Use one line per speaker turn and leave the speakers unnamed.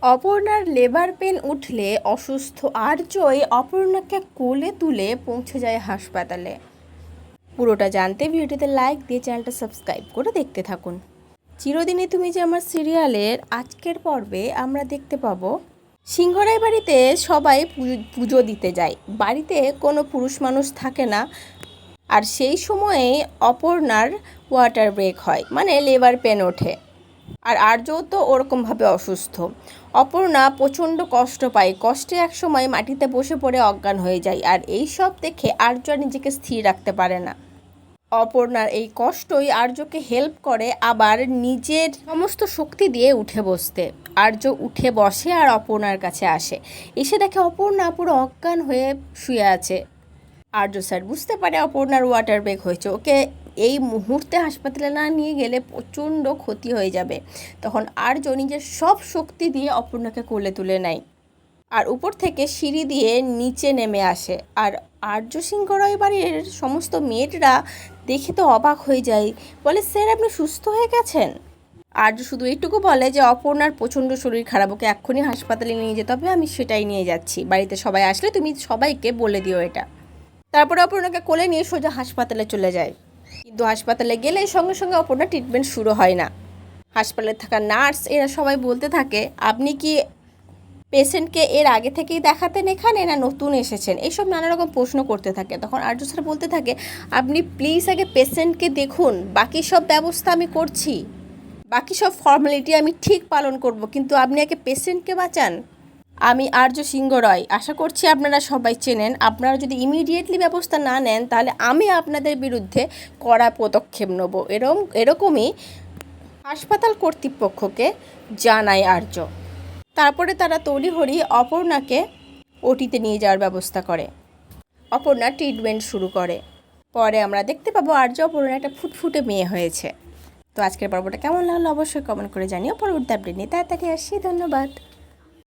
অপর্ণার labour pain উঠলে অসুস্থ আর্যই অপর্ণাকে কোলে তুলে পৌঁছে যায় হাসপাতালে। পুরোটা জানতে ভিডিওতে লাইক দিয়ে চ্যানেলটা সাবস্ক্রাইব করে দেখতে থাকুন। চিরদিনই তুমি যে আমার সিরিয়ালের আজকের পর্বে আমরা দেখতে পাবো সিংহরাই বাড়িতে সবাই পুজো দিতে যায়। বাড়িতে কোনো পুরুষ মানুষ থাকে না, আর সেই সময়ে অপর্ণার ওয়াটার ব্রেক হয়, মানে লেবার পেন ওঠে। আর আর্যও তো ওরকমভাবে অসুস্থ। অপর্ণা প্রচণ্ড কষ্ট পায়, কষ্টে একসময় মাটিতে বসে পড়ে অজ্ঞান হয়ে যায়। আর এই সব দেখে আর্য আর নিজেকে স্থির রাখতে পারে না। অপর্ণার এই কষ্টই আর্যকে হেল্প করে আবার নিজের সমস্ত শক্তি দিয়ে উঠে বসতে। আর্য উঠে বসে আর অপর্ণার কাছে আসে, এসে দেখে অপর্ণা পুরো অজ্ঞান হয়ে শুয়ে আছে। আর্য স্যার বুঝতে পারে অপর্ণার ওয়াটার ব্রেক হয়েছে, ওকে এই মুহূর্তে হাসপাতালে না নিয়ে গেলে প্রচণ্ড ক্ষতি হয়ে যাবে। তখন আর্য নিজের সব শক্তি দিয়ে অপর্ণাকে কোলে তুলে নেয় আর উপর থেকে সিঁড়ি দিয়ে নিচে নেমে আসে। আর আর্য সিংহরাই বাড়ির সমস্ত মেয়েরা দেখে তো অবাক হয়ে যায়, বলে স্যার আপনি সুস্থ হয়ে গেছেন। আর্য শুধু এইটুকু বলে যে অপর্ণার প্রচণ্ড শরীর খারাপ, ওকে এক্ষুনি হাসপাতালে নিয়ে যেতে হবে, আমি সেটাই নিয়ে যাচ্ছি। বাড়িতে সবাই আসলে তুমি সবাইকে বলে দিও এটা। তারপরে অপর্ণাকে কোলে নিয়ে সোজা হাসপাতালে চলে যায়। কিন্তু হাসপাতালে গেলে সঙ্গে সঙ্গে অপর্ণার ট্রিটমেন্ট শুরু হয় না। হাসপাতালে থাকা নার্স এরা সবাই বলতে থাকে, আপনি কি পেশেন্টকে এর আগে থেকেই দেখাতেন এখানে, না নতুন এসেছেন? এইসব নানা রকম প্রশ্ন করতে থাকে। তখন আর্য স্যার বলতে থাকে, আপনি প্লিজ আগে পেশেন্টকে দেখুন, বাকি সব ব্যবস্থা আমি করছি, বাকি সব ফর্মালিটি আমি ঠিক পালন করব, কিন্তু আপনি আগে পেশেন্টকে বাঁচান। আমি আর্য সিংহ রয়, আশা করছি আপনারা সবাই চেনেন। আপনারা যদি ইমিডিয়েটলি ব্যবস্থা না নেন তাহলে আমি আপনাদের বিরুদ্ধে কড়া পদক্ষেপ নেব, এরকমই হাসপাতাল কর্তৃপক্ষকে জানায় আর্য। তারপরে তারা তড়িঘড়ি অপর্ণাকে ওটিতে নিয়ে যাওয়ার ব্যবস্থা করে। অপর্ণা ট্রিটমেন্ট শুরু করে। পরে আমরা দেখতে পাবো আর্য অপর্ণা একটা ফুটফুটে মেয়ে হয়েছে। তো আজকের পর্বটা কেমন লাগলো অবশ্যই কমেন্ট করে জানিও। পরবর্তী আপডেট নিয়ে তাড়াতাড়ি আসি। ধন্যবাদ।